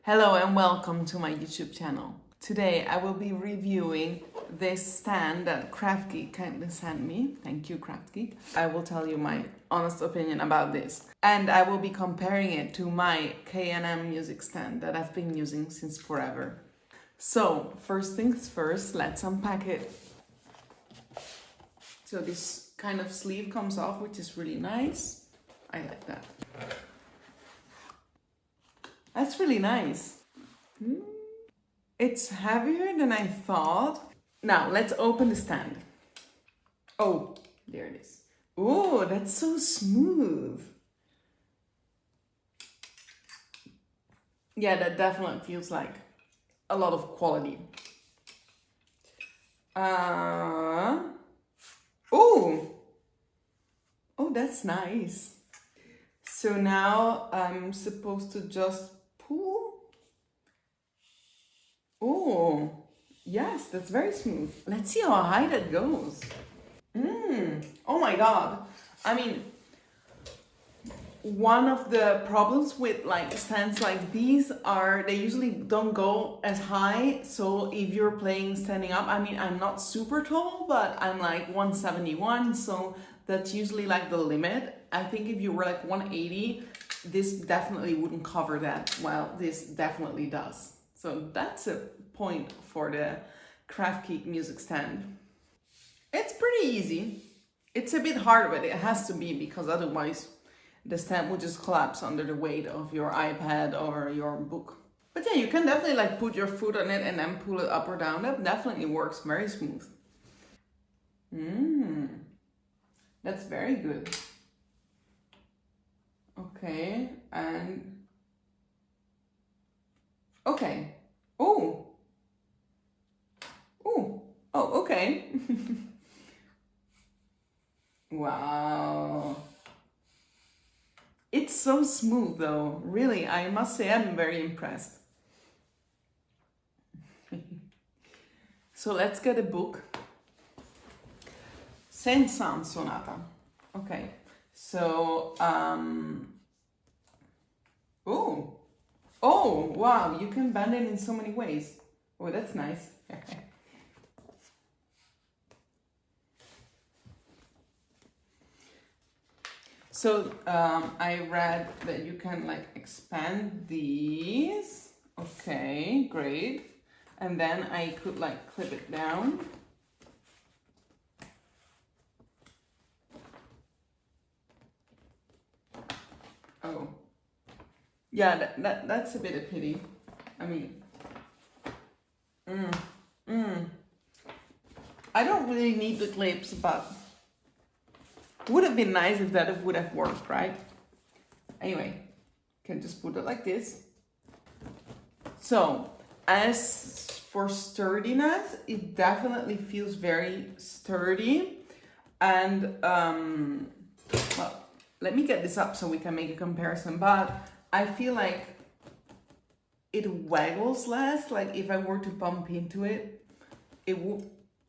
Hello and welcome to my YouTube channel. Today I will be reviewing this stand that KraftGeek kindly sent me. Thank you, KraftGeek. I will tell you my honest opinion about this. And I will be comparing it to my K&M music stand that I've been using since forever. So, first things first, let's unpack it. So this kind of sleeve comes off, which is really nice. I like that. That's really nice. It's heavier than I thought. Now, let's open the stand. Oh, there it is. Oh, that's so smooth. Yeah, that definitely feels like a lot of quality. Oh, that's nice. So now I'm supposed to just pull. Oh, yes, that's very smooth. Let's see how high that goes. Oh my God. I mean, one of the problems with like stands like these are they usually don't go as high. So if you're playing standing up, I mean, I'm not super tall, but I'm like 171. So that's usually like the limit. I think if you were like 180, this definitely wouldn't cover that. Well, this definitely does. So that's a point for the KraftGeek Music Stand. It's pretty easy. It's a bit hard, but it has to be because otherwise the stand would just collapse under the weight of your iPad or your book. But yeah, you can definitely like put your foot on it and then pull it up or down. That definitely works very smooth. That's very good. Okay, and okay. Oh, okay. Wow. It's so smooth though. Really, I must say I'm very impressed. So let's get a book. Saint-Saëns Sonata. Okay. So, oh, wow, you can bend it in so many ways. Oh, that's nice. So, I read that you can like expand these. Okay, great. And then I could like clip it down. Oh, yeah, that's a bit of pity. I mean, I don't really need the clips, but would have been nice if that would have worked, right? Anyway, can just put it like this. So, as for sturdiness, it definitely feels very sturdy. And, well, let me get this up so we can make a comparison, but I feel like it waggles less. Like if I were to bump into it, it would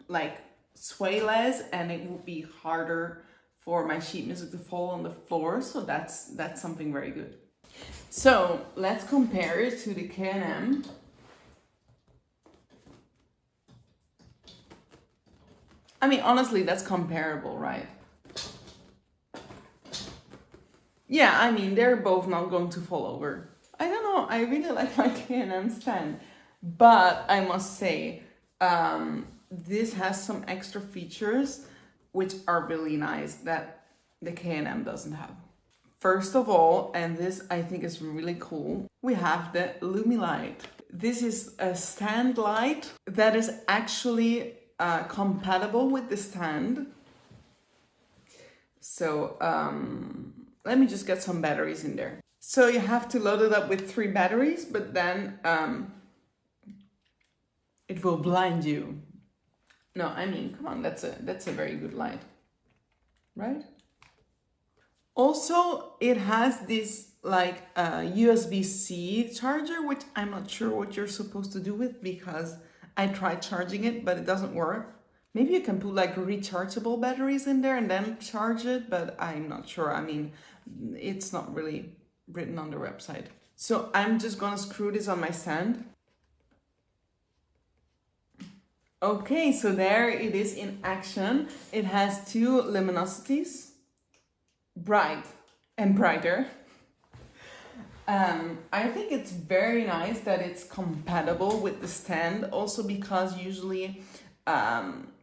like sway less and it would be harder for my sheet music to fall on the floor. So that's something very good. So let's compare it to the K&M. I mean, honestly, that's comparable, right? Yeah, I mean, they're both not going to fall over. I don't know, I really like my K&M stand, but I must say, this has some extra features which are really nice that the K&M doesn't have. First of all, and this I think is really cool, we have the Lumi Light. This is a stand light that is actually compatible with the stand. So, let me just get some batteries in there. So you have to load it up with 3 batteries, but then it will blind you. No, I mean, come on, that's a very good light, right? Also, it has this like USB-C charger, which I'm not sure what you're supposed to do with because I tried charging it, but it doesn't work. Maybe you can put like rechargeable batteries in there and then charge it, but I'm not sure. I mean, it's not really written on the website. So I'm just gonna screw this on my stand. Okay, so there it is in action. It has two luminosities, bright and brighter. I think it's very nice that it's compatible with the stand, also because usually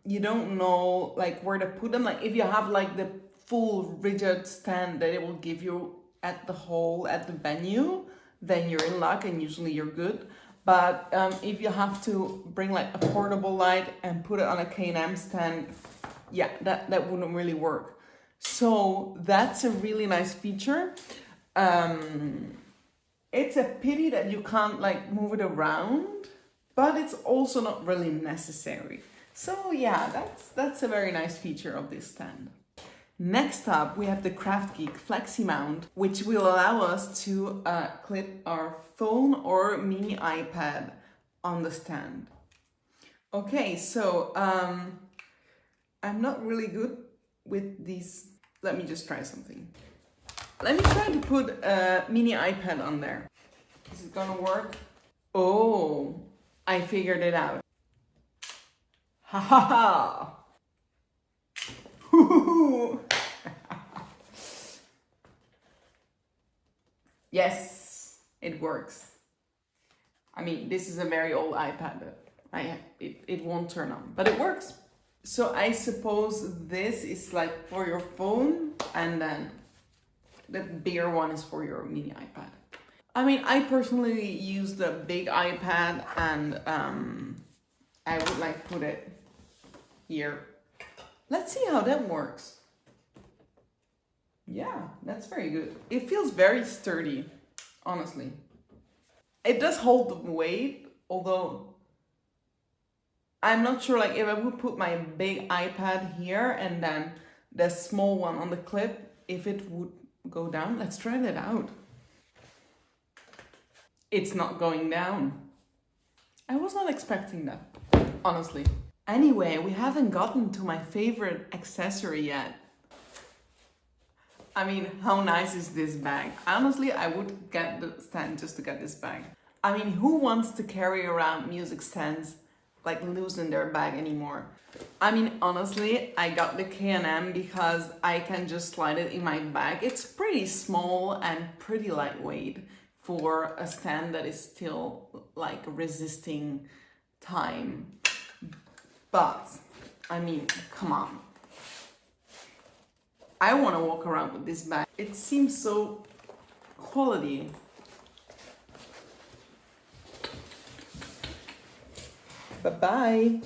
you don't know like where to put them. Like if you have like the full rigid stand that it will give you at the hole at the venue, then you're in luck and usually you're good. But if you have to bring like a portable light and put it on a K&M stand, yeah, that wouldn't really work. So that's a really nice feature. It's a pity that you can't like move it around, but it's also not really necessary. So yeah, that's a very nice feature of this stand. Next up, we have the KraftGeek Flexy Mount, which will allow us to clip our phone or mini iPad on the stand. Okay, so I'm not really good with these. Let me just try something. Let me try to put a mini iPad on there. Is it gonna work? Oh, I figured it out. Ha ha ha! Yes, it works. I mean, this is a very old iPad, but it won't turn on, but it works. So I suppose this is like for your phone, and then the bigger one is for your mini iPad. I mean, I personally use the big iPad, and I would like put it here. Let's see how that works. Yeah, that's very good. It feels very sturdy, honestly. It does hold the weight, although I'm not sure like if I would put my big iPad here and then the small one on the clip, if it would go down. Let's try that out. It's not going down. I was not expecting that, honestly. Anyway, we haven't gotten to my favorite accessory yet. I mean, how nice is this bag? Honestly, I would get the stand just to get this bag. I mean, who wants to carry around music stands like loose in their bag anymore? I mean, honestly, I got the K&M because I can just slide it in my bag. It's pretty small and pretty lightweight for a stand that is still like resisting time. But, I mean, come on. I want to walk around with this bag. It seems so quality. Bye-bye.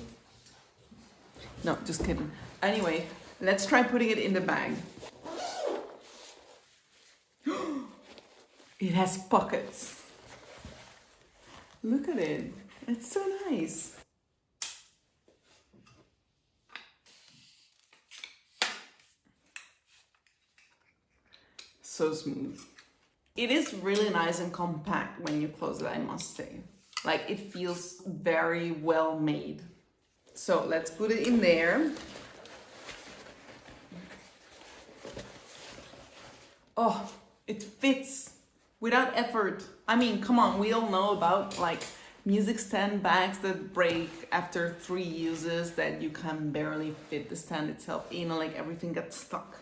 No, just kidding. Anyway, let's try putting it in the bag. It has pockets. Look at it. It's so nice. So smooth. It is really nice and compact when you close it, I must say. Like, it feels very well made. So let's put it in there. Oh, it fits without effort. I mean, come on, we all know about like music stand bags that break after 3 uses, that you can barely fit the stand itself in, like everything gets stuck.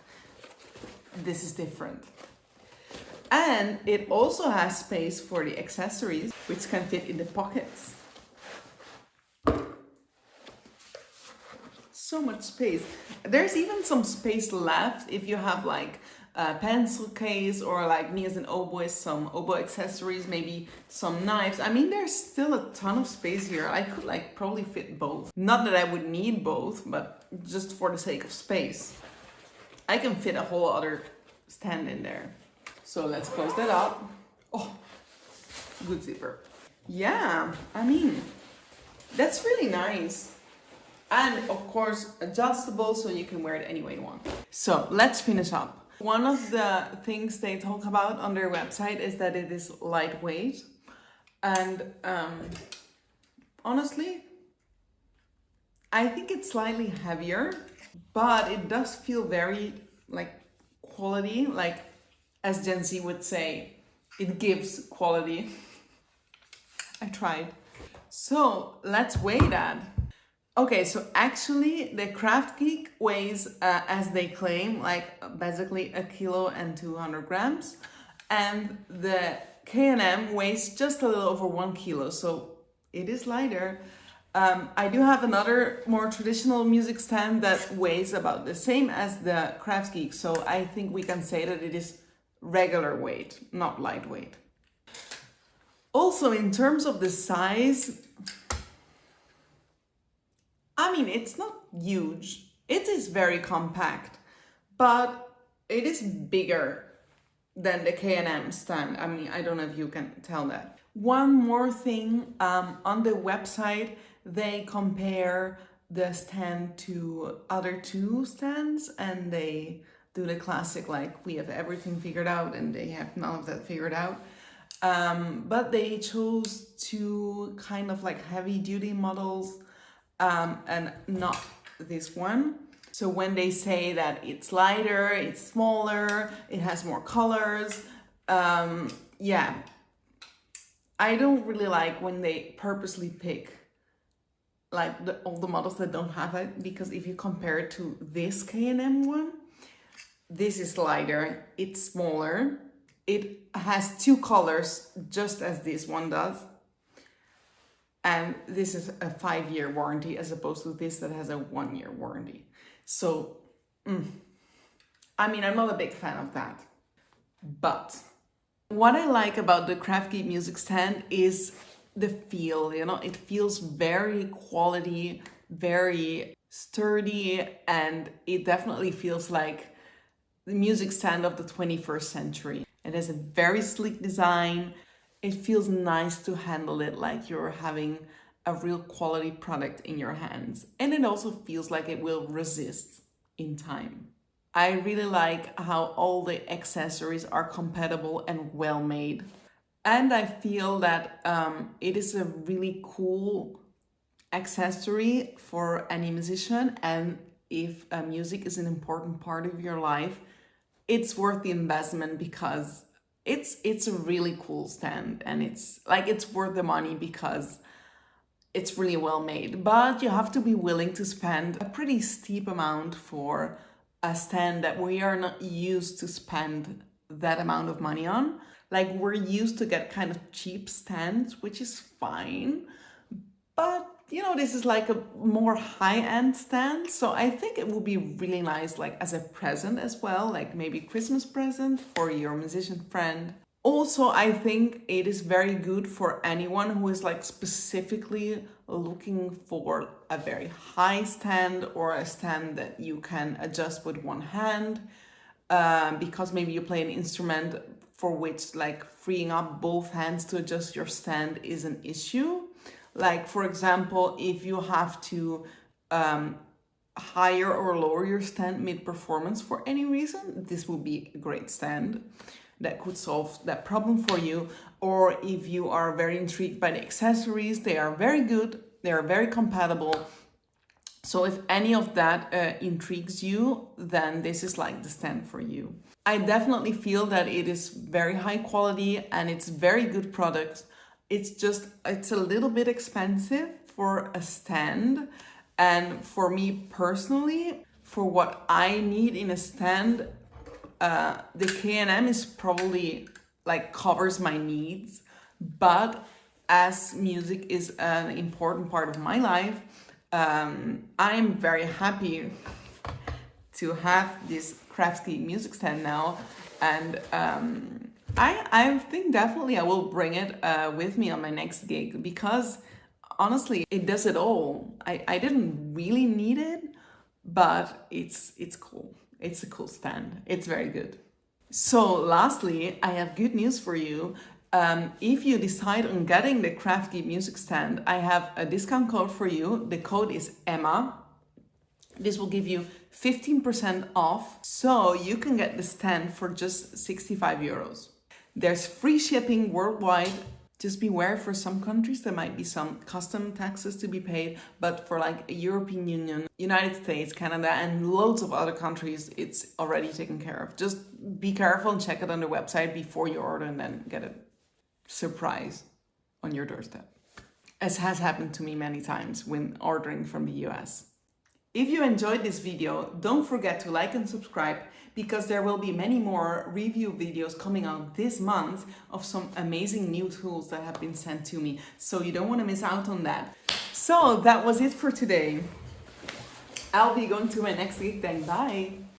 This is different. And it also has space for the accessories, which can fit in the pockets. So much space. There's even some space left if you have like a pencil case, or like me as an oboist, some oboe accessories, maybe some knives. I mean, there's still a ton of space here. I could like probably fit both. Not that I would need both, but just for the sake of space. I can fit a whole other stand in there. So let's close that up. Oh, good zipper. Yeah, I mean, that's really nice. And of course, adjustable, so you can wear it any way you want. So let's finish up. One of the things they talk about on their website is that it is lightweight. And honestly, I think it's slightly heavier, but it does feel very like quality, like as Gen Z would say, It gives quality. I tried. So let's weigh that. Okay, so actually the KraftGeek weighs, as they claim, like basically 1 kilo and 200 grams. And the K&M weighs just a little over 1 kilo, so it is lighter. I do have another more traditional music stand that weighs about the same as the KraftGeek, so I think we can say that it is regular weight, not lightweight. Also, in terms of the size, I mean, it's not huge. It is very compact, but it is bigger than the K&M stand. I mean, I don't know if you can tell that. One more thing, on the website, they compare the stand to other two stands, and they do the classic, like, we have everything figured out, and they have none of that figured out. But they chose two kind of like heavy duty models, and not this one. So when they say that it's lighter, it's smaller, it has more colors, yeah, I don't really like when they purposely pick like all the models that don't have it, because if you compare it to this K&M one, this is lighter, it's smaller, it has two colors just as this one does. And this is a 5-year warranty as opposed to this that has a 1-year warranty. So, I mean, I'm not a big fan of that. But what I like about the KraftGeek Music Stand is the feel, you know, it feels very quality, very sturdy, and it definitely feels like the music stand of the 21st century. It has a very sleek design. It feels nice to handle it like you're having a real quality product in your hands. And it also feels like it will resist in time. I really like how all the accessories are compatible and well made. And I feel that it is a really cool accessory for any musician. And if music is an important part of your life, it's worth the investment because it's a really cool stand, and it's worth the money because it's really well made. But you have to be willing to spend a pretty steep amount for a stand that we are not used to spend that amount of money on. Like, we're used to get kind of cheap stands, which is fine, but you know, this is like a more high-end stand, so I think it would be really nice, like as a present as well, like maybe Christmas present for your musician friend. Also, I think it is very good for anyone who is like specifically looking for a very high stand or a stand that you can adjust with one hand, because maybe you play an instrument for which like freeing up both hands to adjust your stand is an issue. Like, for example, if you have to higher or lower your stand mid-performance for any reason, this would be a great stand that could solve that problem for you. Or if you are very intrigued by the accessories, they are very good, they are very compatible. So if any of that intrigues you, then this is like the stand for you. I definitely feel that it is very high quality and it's very good product. It's a little bit expensive for a stand. And for me personally, for what I need in a stand, the K&M is probably like covers my needs. But as music is an important part of my life, I'm very happy to have this KraftGeek Music Stand now. And I think definitely I will bring it with me on my next gig, because honestly, it does it all. I didn't really need it, but it's cool. It's a cool stand. It's very good. So lastly, I have good news for you. If you decide on getting the KraftGeek Music Stand, I have a discount code for you. The code is Emma. This will give you 15% off, so you can get the stand for just 65 euros. There's free shipping worldwide, Just beware, for some countries there might be some custom taxes to be paid, but for like European Union, United States, Canada, and loads of other countries, it's already taken care of. Just be careful and check it on the website before you order and then get a surprise on your doorstep. As has happened to me many times when ordering from the US. If you enjoyed this video, don't forget to like and subscribe, because there will be many more review videos coming out this month of some amazing new tools that have been sent to me. So you don't want to miss out on that. So that was it for today. I'll be going to my next gig then. Bye.